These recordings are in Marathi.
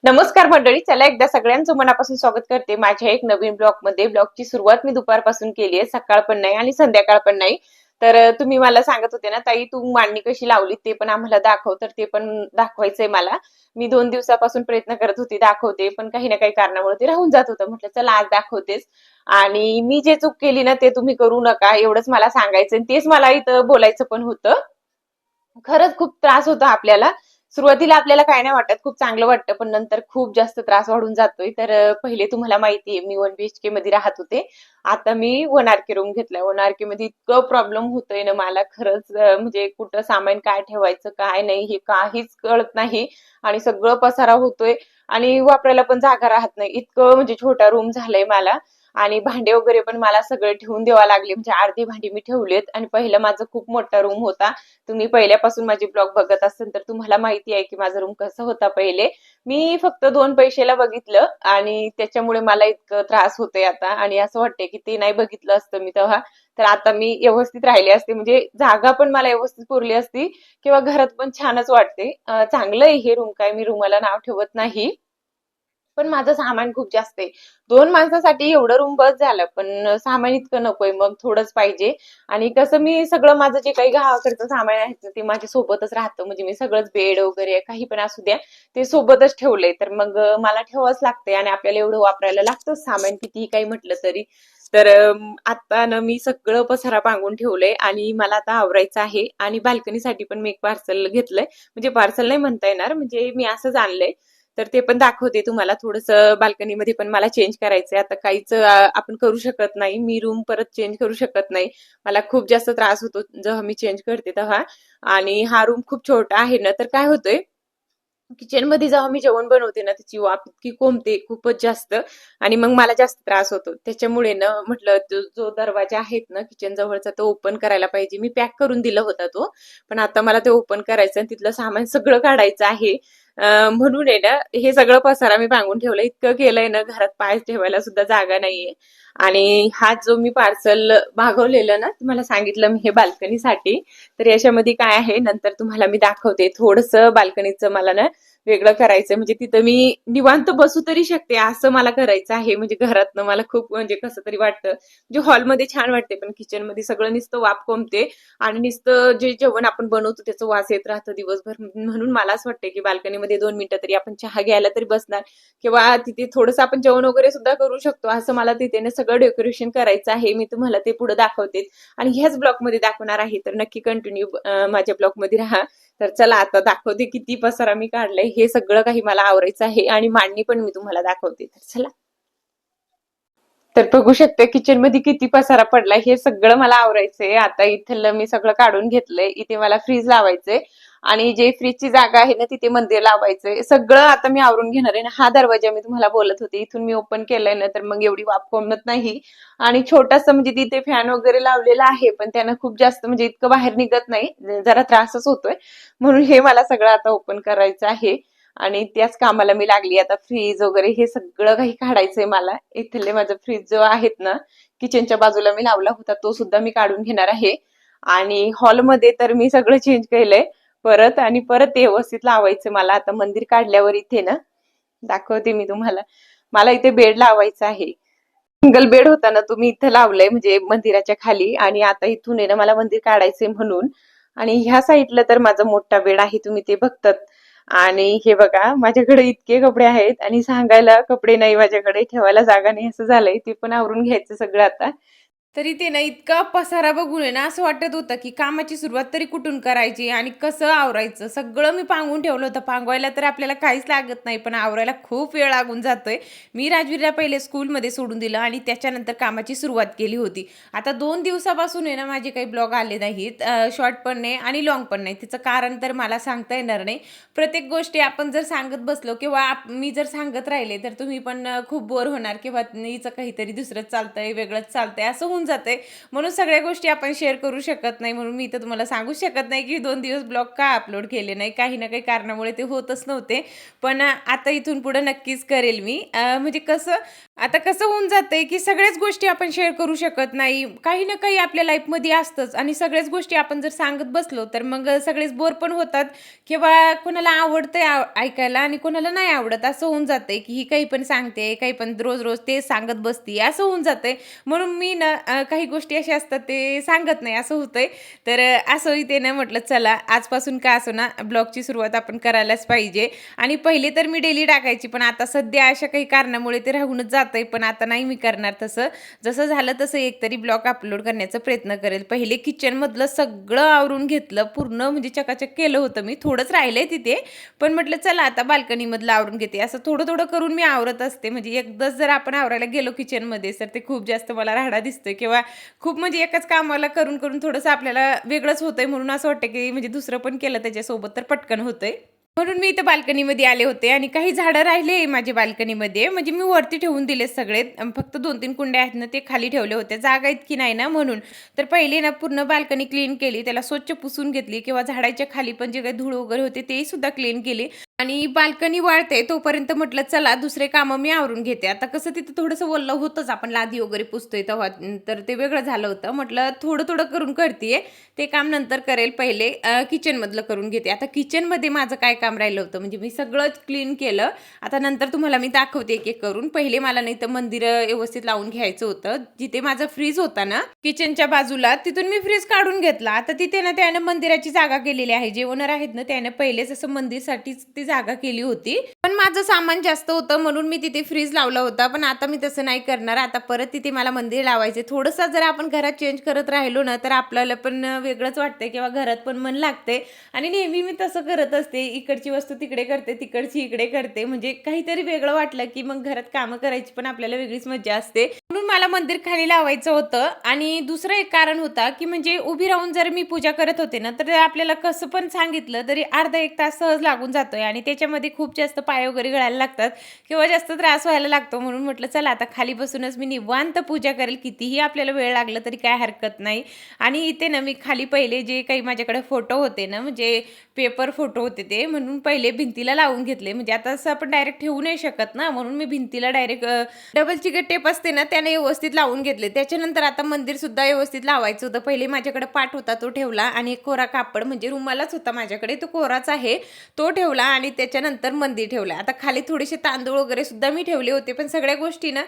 नमस्कार मंडळी, चला एकदा सगळ्यांचं मनापासून स्वागत करते माझ्या एक नवीन ब्लॉगमध्ये. ब्लॉगची सुरुवात मी दुपारपासून केली आहे, सकाळ पण नाही आणि संध्याकाळ पण नाही. तर तुम्ही मला सांगत होते ना ताई, तू मांडणी कशी लावली ते पण आम्हाला दाखव. तर ते पण दाखवायचंय मला. मी 2 दिवसापासून प्रयत्न करत होते दाखवते, पण काही ना काही कारणामुळे ते राहून जात होतं. म्हटलं चला आज दाखवतेच. आणि मी जे चूक केली ना ते तुम्ही करू नका एवढंच मला सांगायचं, आणि तेच मला इथं बोलायचं पण होतं. खरंच खूप त्रास होतो आपल्याला. सुरुवातीला आपल्याला काय नाही वाटत, खूप चांगलं वाटतं, पण नंतर खूप जास्त त्रास वाढून जातोय. तर पहिले तुम्हाला माहितीये मी 1 BHK मध्ये राहत होते. आता मी 1 RK रूम घेतलाय. 1 RK मध्ये इतकं प्रॉब्लेम होतोय ना मला खरंच, म्हणजे कुठं सामान काय ठेवायचं काय नाही हे काहीच कळत नाही. आणि सगळं पसारा होतोय आणि वापरायला पण जागा राहत नाही. इतकं म्हणजे छोटा रूम झालाय मला. आणि भांडे वगैरे पण मला सगळे ठेवून द्यावा लागले, म्हणजे अर्धी भांडी मी ठेवलेत. आणि पहिलं माझं खूप मोठा रूम होता. तुम्ही पहिल्यापासून माझे ब्लॉग बघत असाल तर तुम्हाला माहिती आहे की माझा रूम कसा होता पहिले. मी फक्त 2 पैशाला बघितलं आणि त्याच्यामुळे मला इतकं त्रास होतोय आता. आणि असं वाटतंय की ते नाही बघितलं असतं मी तेव्हा, तर आता मी व्यवस्थित राहिले असते, म्हणजे जागा पण मला व्यवस्थित पुरली असती किंवा घरात पण छानच वाटते. चांगलं आहे हे रूम, काय मी रूमाला नाव ठेवत नाही. पण माझं सामान खूप जास्त आहे. 2 माणसासाठी एवढं रूम बस झालं, पण सामान इतकं नकोय, मग थोडंच पाहिजे. आणि कसं मी सगळं माझं जे काही गावाकडचं सामान आहे ना, ते माझ्या सोबतच राहतं. म्हणजे मी सगळंच बेड वगैरे काही पण असू द्या, ते सोबतच ठेवलंय. तर मग मला ठेवावंच लागतंय आणि आपल्याला एवढं वापरायला लागतंच सामान कितीही काही म्हटलं तरी. तर आता ना मी सगळं पसारा पांगून ठेवलंय आणि मला आता आवरायचं आहे. आणि बाल्कनीसाठी पण मी एक पार्सल घेतलंय. म्हणजे पार्सल नाही म्हणता येणार, म्हणजे मी असंच आणलंय. तर ते पण दाखवते तुम्हाला. थोडंसं बाल्कनीमध्ये पण मला चेंज करायचंय. आता काहीच आपण करू शकत नाही. मी रूम परत चेंज करू शकत नाही. मला खूप जास्त त्रास होतो जेव्हा मी चेंज करते तेव्हा. आणि हा रूम खूप छोटा आहे ना, तर काय होतंय किचनमध्ये जेव्हा मी जेवण बनवते ना, त्याची वाफ इतकी कोंबते खूपच जास्त. आणि मग मला जास्त त्रास होतो. त्याच्यामुळे ना म्हटलं जो दरवाजा आहेत ना किचन जवळचा तो ओपन करायला पाहिजे. मी पॅक करून दिला होता तो, पण आता मला ते ओपन करायचं आणि तिथलं सामान सगळं काढायचं आहे. म्हणून आहे ना हे सगळं पसारा मी भांगून ठेवलंय. इतकं केलंय ना, घरात पाय ठेवायला सुद्धा जागा नाहीये. आणि हा जो मी पार्सल मागवलेलं ना, तुम्हाला सांगितलं मी हे बाल्कनीसाठी. तर याच्यामध्ये काय आहे नंतर तुम्हाला मी दाखवते. थोडंसं बाल्कनीचं मला ना वेगळं करायचंय, म्हणजे तिथं मी निवांत बसू तरी शकते असं मला करायचं आहे. म्हणजे घरातनं मला खूप म्हणजे कसं तरी वाटतं. म्हणजे हॉलमध्ये छान वाटते, पण किचनमध्ये सगळं नुसतं वाफ कोंबते. आणि नुसतं जे जेवण आपण बनवतो त्याचं वास येत राहतं दिवसभर. म्हणून मला असं वाटतं की बाल्कनीमध्ये 2 मिनिटं तरी आपण चहा घ्यायला तरी बसणार, किंवा तिथे थोडंसं आपण जेवण वगैरे सुद्धा करू शकतो. असं मला तिथे ना सगळं डेकोरेशन करायचं आहे. मी तुम्हाला ते पुढे दाखवते आणि ह्याच ब्लॉगमध्ये दाखवणार आहे. तर नक्की कंटिन्यू माझ्या ब्लॉगमध्ये राहा. तर चला आता दाखवते किती पसारा मी काढलाय. हे सगळं काही मला आवरायचं आहे आणि मांडणी पण मी तुम्हाला दाखवते. तर चला. तर बघू शकते किचन मध्ये किती पसारा पडलाय. हे सगळं मला आवरायचंय. आता इथलं मी सगळं काढून घेतलंय. इथे मला फ्रीज लावायचंय आणि जे फ्रीजची जागा आहे ना तिथे मंदिर लावायचंय. सगळं आता मी आवरून घेणार आहे. हा दरवाजा मी तुम्हाला बोलत होते, इथून मी ओपन केलाय ना, तर मग एवढी वाफ कोंबत नाही. आणि छोटासा म्हणजे तिथे फॅन वगैरे लावलेला आहे, पण त्यानं खूप जास्त म्हणजे इतकं बाहेर निघत नाही, जरा त्रासच होतोय. म्हणून हे मला सगळं आता ओपन करायचं आहे. आणि त्याच कामाला मी लागली आता. फ्रीज वगैरे हे सगळं काही काढायचंय मला. इथले माझं फ्रीज जो आहेत ना, किचनच्या बाजूला मी लावला होता तो सुद्धा मी काढून घेणार आहे. आणि हॉलमध्ये तर मी सगळं चेंज केलंय परत. आणि परत ते व्यवस्थित लावायचं मला. आता मंदिर काढल्यावर इथे ना दाखवते मी तुम्हाला. मला इथे बेड लावायचा आहे. सिंगल बेड होता ना, तो मी इथं लावलाय म्हणजे मंदिराच्या खाली. आणि आता इथून आहे ना मला मंदिर काढायचंय म्हणून. आणि ह्या साईडला तर माझा मोठा बेड आहे, तुम्ही ते बघतात. आणि हे बघा माझ्याकडे इतके कपडे आहेत आणि सांगायला कपडे नाही माझ्याकडे, ठेवायला जागा नाही असं झालंय. ते पण आवरून घ्यायचं सगळं आता. तरी ते ना इतका पसारा बघून आहे ना असं वाटत होतं की कामाची सुरुवात तरी कुठून करायची आणि कसं आवरायचं. सगळं मी पांगून ठेवलं होतं. पांगवायला तर आपल्याला काहीच लागत नाही, पण आवरायला खूप वेळ लागून जातोय. मी राजवीरला पहिले स्कूलमध्ये सोडून दिलं आणि त्याच्यानंतर कामाची सुरुवात केली होती. आता 2 दिवसापासून आहे ना माझे काही ब्लॉग आले नाहीत, शॉर्ट पण नाही आणि लॉंग पण नाही. त्याचं कारण तर मला सांगता येणार नाही. प्रत्येक गोष्टी आपण जर सांगत बसलो किंवा मी जर सांगत राहिले तर तुम्ही पण खूप बोर होणार, किंवा हिचं काहीतरी दुसरंच चालतंय वेगळंच चालतंय असं होऊन होऊन जाते. म्हणून सगळ्या गोष्टी आपण शेअर करू शकत नाही. म्हणून मी इथं तुम्हाला सांगू शकत नाही की 2 दिवस ब्लॉग का अपलोड केले नाही. काही ना काही कारणामुळे ते होतच नव्हते. पण आता इथून पुढे नक्कीच करेल मी. म्हणजे कसं होऊन जातंय की सगळ्याच गोष्टी आपण शेअर करू शकत नाही. काही ना काही आपल्या लाईफमध्ये असतंच आणि सगळ्याच गोष्टी आपण जर सांगत बसलो तर मग सगळेच बोर पण होतात किंवा कोणाला आवडतंय ऐकायला आणि कोणाला नाही आवडत. असं होऊन जातंय की ही काही पण सांगते, काही पण रोज-रोज तेच सांगत बसती, असं होऊन जातंय. म्हणून मी ना काही गोष्टी अशा असतात ते सांगत नाही असं होतंय. तर असं इथे ना म्हटलं चला आजपासून का असेना ब्लॉगची सुरुवात आपण करायलाच पाहिजे. आणि पहिले तर मी डेली टाकायची, पण आता सध्या अशा काही कारणामुळे ते राहूनच जातंय. पण आता नाही मी करणार तसं. जसं झालं तसं एकतरी ब्लॉग अपलोड करण्याचा प्रयत्न करेल. पहिले किचनमधलं सगळं आवरून घेतलं. पूर्ण म्हणजे चकाचक केलं होतं मी. थोडंच राहिलंय तिथे. पण म्हटलं चला आता बाल्कनीमधलं आवरून घेते. असं थोडं-थोडं करून मी आवरत असते. म्हणजे एकदाच जर आपण आवरायला गेलो किचनमध्ये तर ते खूप जास्त मला राडा दिसतोय किंवा खूप म्हणजे एकाच कामाला करून थोडंसं आपल्याला वेगळंच होतंय. म्हणून असं वाटतं की म्हणजे दुसरं पण केलं त्याच्यासोबत तर पटकन होतंय. म्हणून मी इथं बाल्कनीमध्ये आले होते आणि काही झाडं राहिले माझ्या बाल्कनीमध्ये. म्हणजे मी वरती ठेवून दिले सगळे. फक्त 2-3 कुंड्या आहेत ना, ते खाली ठेवले होते. जागा इतकी नाही ना म्हणून. तर पहिले ना पूर्ण बाल्कनी क्लीन केली. त्याला स्वच्छ पुसून घेतली किंवा झाडाच्या खाली पण जे काही धूळ वगैरे होते तेही सुद्धा क्लीन केली. आणि बाल्कनी वाळते तोपर्यंत म्हटलं चला दुसरे कामं मी आवरून घेते. आता कसं तिथं थोडंसं ओलं होतंच आपण लादी वगैरे पुसतोय तेव्हा. तर ते वेगळं झालं होतं. म्हटलं थोडं-थोडं करून करतीये. ते काम नंतर करेल. पहिले किचनमधलं करून घेते. आता किचनमध्ये माझं काय काम राहिलं होतं म्हणजे मी सगळंच क्लीन केलं. आता नंतर तुम्हाला मी दाखवते एक-एक करून. पहिले मला नाही तर मंदिर व्यवस्थित लावून घ्यायचं होतं. जिथे माझा फ्रीज होता ना किचनच्या बाजूला, तिथून मी फ्रीज काढून घेतला. आता तिथे ना त्यानं मंदिराची जागा केलेली आहे. जे ओनर आहेत ना त्यानं पहिलेच असं मंदिरसाठीच ती जागा केली होती. पण माझं सामान जास्त होतं म्हणून मी तिथे फ्रीज लावला होता. पण आता मी तसं नाही करणार. आता परत तिथे मला मंदिर लावायचे. थोडंसं जर आपण घरात चेंज करत राहिलो ना, तर आपल्याला पण वेगळंच वाटतंय किंवा घरात पण मन लागते. आणि नेहमी मी तसं करत असते. इकडची वस्तू तिकडे करते, तिकडची इकडे करते. म्हणजे काहीतरी वेगळं वाटलं, की मग घरात कामं करायची पण आपल्याला वेगळीच मज्जा असते. म्हणून मला मंदिर खाली लावायचं होतं. आणि दुसरं एक कारण होता, की म्हणजे उभी राहून जर मी पूजा करत होते ना, तर आपल्याला कसं पण सांगितलं तरी अर्धा 1 तास सहज लागून जातोय आणि त्याच्यामध्ये खूप जास्त पाय वगैरे गळायला लागतात किंवा जास्त त्रास व्हायला लागतो. म्हणून म्हटलं चला आता खाली बसूनच मी निवांत पूजा करेल. कितीही आपल्याला वेळ लागला तरी काय हरकत नाही. आणि इथे ना मी खाली पहिले जे काही माझ्याकडे फोटो होते ना, म्हणजे पेपर फोटो होते ते, म्हणून पहिले भिंतीला लावून घेतले. म्हणजे आता असं आपण डायरेक्ट ठेवू नाही शकत ना, म्हणून मी भिंतीला डायरेक्ट डबल चिकट टेप असते ना, त्याने व्यवस्थित लावून घेतले. त्याच्यानंतर आता मंदिर सुद्धा व्यवस्थित लावायचं होतं. पहिले माझ्याकडे पाट होता तो ठेवला आणि एक कोरा कापड म्हणजे रुमालाच होता माझ्याकडे, तो कोराच आहे, तो ठेवला आणि त्याच्यानंतर मंदिर ठेवलं. आता खाली थोडेसे तांदूळ वगैरे सुद्धा मी ठेवले होते, पण सगळ्या गोष्टी ना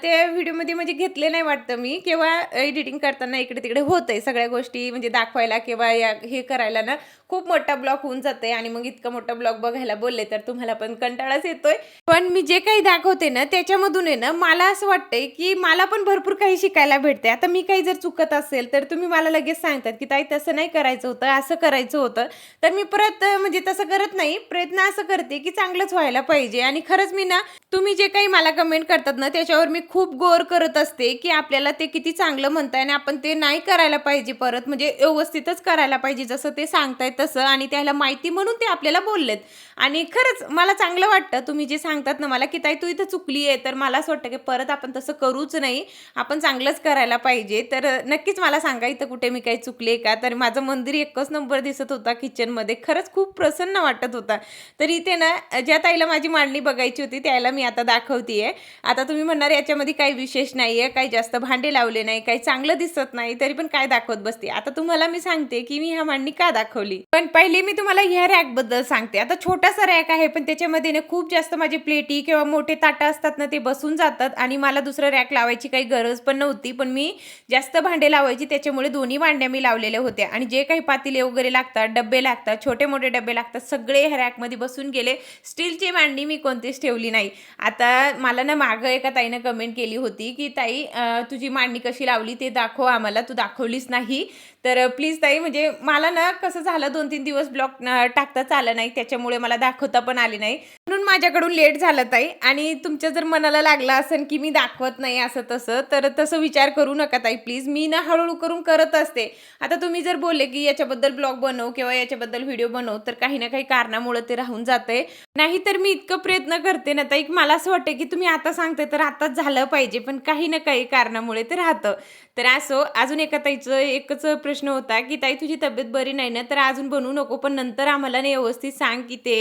त्या व्हिडिओमध्ये म्हणजे घेतले नाही वाटतं मी किंवा एडिटिंग करताना इकडे-तिकडे होतंय. सगळ्या गोष्टी म्हणजे दाखवायला किंवा हे करायला ना खूप मोठा ब्लॉग होऊन जाते आणि मग इतका मोठा ब्लॉग बघायला बोलले तर तुम्हाला पण कंटाळाच येतोय. पण मी जे काही दाखवते ना त्याच्यामधून आहे ना मला असं वाटतंय, की मला पण भरपूर काही शिकायला भेटते. आता मी काही जर चुकत असेल तर तुम्ही मला लगेच सांगतात, की ताई तसं नाही करायचं होतं, असं करायचं होतं. तर मी परत म्हणजे तसं करत नाही. प्रयत्न असं करते, की चांगलंच व्हायला पाहिजे आणि खरंच मी ना तुम्ही जे काही मला कमेंट करतात ना त्याच्यावर मी खूप गौर करत असते, की आपल्याला ते किती चांगलं म्हणताय आणि आपण ते नाही करायला पाहिजे परत म्हणजे व्यवस्थितच करायला पाहिजे जसं ते सांगतायत तसं आणि त्याला माहिती म्हणून ते आपल्याला बोललेत. आणि खरंच मला चांगलं वाटतं तुम्ही जे सांगतात ना मला, की ताई तू इथं चुकली आहे. तर मला असं वाटतं, की परत आपण तसं करूच नाही. आपण चांगलंच करायला पाहिजे. तर नक्कीच मला सांगा इथं कुठे मी काही चुकले का? तर माझं मंदिर एकच नंबर दिसत होता किचनमध्ये. खरंच खूप प्रसन्न वाटत होता. तर इथे ना ज्या ताईला माझी मांडणी बघायची होती त्याला मी आता दाखवतीये. आता तुम्ही म्हणणार याच्यामध्ये काही विशेष नाहीये, काही जास्त भांडे लावले नाही, काही चांगलं दिसत नाही, तरी पण काय दाखवत बसते. आता तुम्हाला मी सांगते, की मी ह्या मांडणी का दाखवली. पण पहिले मी तुम्हाला ह्या रॅकबद्दल सांगते. आता छोटासा रॅक आहे, पण त्याच्यामध्ये ना खूप जास्त माझी प्लेटी किंवा मोठे ताटं असतात ना, ते बसून जातात आणि मला दुसरं रॅक लावायची काही गरज पण नव्हती. पण मी जास्त भांडे लावायची त्याच्यामुळे दोन्ही भांड्या मी लावलेल्या होत्या आणि जे काही पातेले वगैरे लागतात, डब्बे लागतात, छोटे-मोठे डब्बे लागतात, सगळे ह्या रॅकमध्ये बसून गेले. स्टीलची मांडणी मी कोणतीच ठेवली नाही. आता मला ना मागं एका ताईनं कमेंट केली होती, की "ताई तुझी मांडणी कशी लावली ते दाखव आम्हाला, तू दाखवलीच नाही." तर प्लीज ताई, म्हणजे मला ना कसं झालं 2-3 दिवस ब्लॉग टाकताच आलं नाही. त्याच्यामुळे मला दाखवता पण आले नाही. म्हणून माझ्याकडून लेट झालं ताई. आणि तुमच्या जर मनाला लागलं असेल, की मी दाखवत नाही असं तसं, तर तसं विचार करू नका ताई प्लीज. मी ना हळू करून करत असते. आता तुम्ही जर बोलले, की याच्याबद्दल ब्लॉग बनव किंवा याच्याबद्दल व्हिडिओ बनव, तर काही ना काही कारणामुळे ते राहून जातंय. नाहीतर मी इतकं प्रयत्न करते ना ताई, मला असं वाटतं, की तुम्ही आता सांगताय तर आताच झालं पाहिजे, पण काही ना काही कारणामुळे ते राहतं. तर असो, अजून एका ताईचं एकच प्रश्न होता, की "ताई तुझी तब्येत बरी नाही ना, तर अजून बनवू नको, पण नंतर आम्हाला ना व्यवस्थित सांग, की ते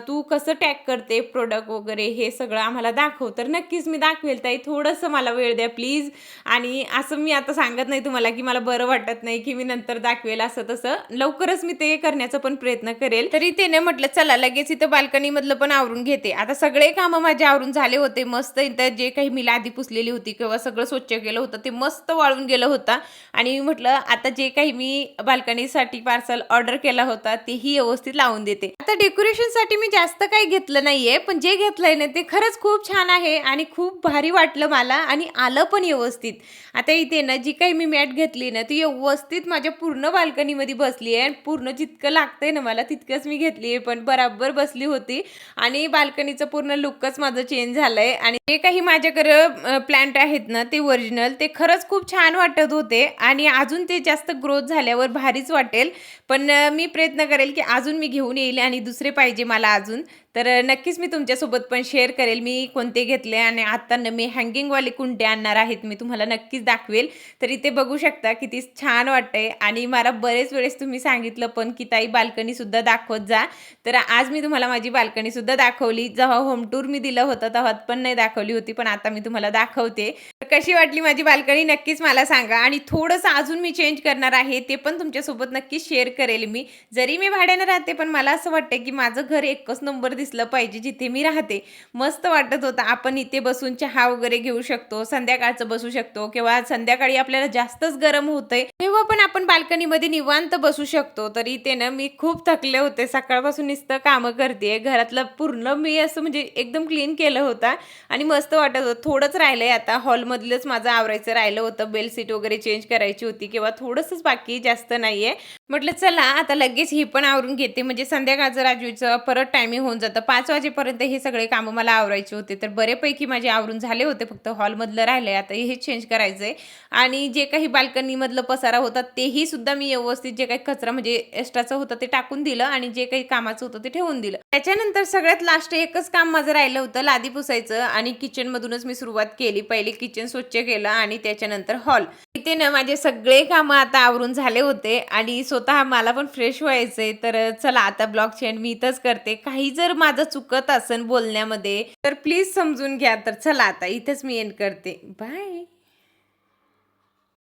तू कसं टॅग करते प्रॉडक्ट वगैरे हे सगळं आम्हाला दाखव." तर नक्कीच मी दाखवेल ताई. थोडंसं मला वेळ द्या प्लीज. आणि असं मी आता सांगत नाही तुम्हाला, की मला बरं वाटत नाही, की मी नंतर दाखवेल असं तसं. लवकरच मी ते करण्याचा पण प्रयत्न करेल. तरी त्याने म्हटलं, "चला लगेच इथं बाल्कनीमधलं पण आवरून घेते." आता सगळे कामं माझे आवरून झाले होते. मस्त इथं जे काही मी लादी पुसलेली होती किंवा सगळं स्वच्छ केलं होतं, ते मस्त वाळून गेलं होतं. आणि म्हटलं आता जे काही मी बाल्कनीसाठी पार्सल ऑर्डर केला होता, तेही व्यवस्थित लावून देते. आता डेकोरेशनसाठी मी जास्त काही घेतलं नाहीये, पण जे घेतलंय ना, ते खरंच खूप छान आहे आणि खूप भारी वाटलं मला आणि आलं पण व्यवस्थित. आता इथे ना जी काही मी मॅट घेतली ना, ती व्यवस्थित माझ्या पूर्ण बाल्कनीमध्ये बसली आहे आणि पूर्ण जितकं लागतंय ना मला तितकंच मी घेतली आहे, पण बराबर बसली होती. आणि बाल्कनीचं पूर्ण लुकच माझं चेंज झालंय. आणि जे काही माझ्याकडं प्लांट आहेत ना, ते ओरिजिनल ते खरंच खूप छान वाटत होते आणि अजून ते जास्त ग्रोथ झाल्यावर भारीच वाटेल. पण मी प्रयत्न करेल, की अजून मी घेऊन येईल आणि दुसरे पाहिजे मला अजून. तर नक्कीच मी तुमच्यासोबत पण शेअर करेल मी कोणते घेतले. आणि आता ना मी हँगिंगवाले कुंड्या आणणार आहेत. मी तुम्हाला नक्कीच दाखवेल. तर इथे बघू शकता किती छान वाटतंय. आणि मला बरेच वेळेस तुम्ही सांगितलं पण, की ताई बाल्कनीसुद्धा दाखवत जा. तर आज मी तुम्हाला माझी बाल्कनीसुद्धा दाखवली. जेव्हा होम टूर मी दिलं होतं तेव्हा पण नाही दाखवली होती, पण आता मी तुम्हाला दाखवते. तर कशी वाटली माझी बाल्कनी नक्कीच मला सांगा. आणि थोडंसं अजून मी चेंज करणार आहे, ते पण तुमच्यासोबत नक्कीच शेअर करेल मी. जरी मी भाड्यानं राहते, पण मला असं वाटतं, की माझं घर एकच नंबर दिसलं पाहिजे जिथे मी राहते. मस्त वाटत होतं. आपण इथे बसून चहा वगैरे घेऊ शकतो, संध्याकाळचं बसू शकतो किंवा संध्याकाळी आपल्याला जास्तच गरम होतंय, तेव्हा पण आपण बाल्कनीमध्ये निवांत बसू शकतो. तर इथे ना मी खूप थकले होते. सकाळपासून नुसतं कामं करतेय. घरातलं पूर्ण मी असं म्हणजे एकदम क्लीन केलं होतं आणि मस्त वाटत होतं. थोडंच राहिलंय आता हॉलमधलंच माझं आवरायचं राहिलं होतं. बेडशीट वगैरे चेंज करायची होती किंवा थोडंसंच बाकी, जास्त नाहीये. म्हटलं चला आता लगेच ही पण आवरून घेते, म्हणजे संध्याकाळचं राजवीचं परत टायमिंग होऊन जातं. 5 वाजेपर्यंत हे सगळे कामं मला आवरायचे होते. तर बरेपैकी माझे आवरून झाले होते. फक्त हॉलमधलं राहिलंय. आता हे चेंज करायचंय. आणि जे काही बाल्कनीमधलं पसारा होता तेही सुद्धा मी व्यवस्थित, जे काही कचरा म्हणजे एक्स्ट्राचं होतं ते टाकून दिलं आणि जे काही कामाचं होतं ते ठेवून दिलं. त्याच्यानंतर सगळ्यात लास्ट एकच काम माझं राहिलं होतं, लादी पुसायचं. आणि किचनमधूनच मी सुरुवात केली. पहिले किचन स्वच्छ केलं आणि त्याच्यानंतर हॉल. इथे ना माझे सगळे कामं आता आवरून झाले होते आणि स्वतः मला पण फ्रेश व्हायचंय. तर चला आता ब्लॉग एंड मी इथंच करते. काही जर माझं चुकत असेल बोलण्यामध्ये तर प्लीज समजून घ्या. तर चला आता इथेच मी एंड करते. बाय.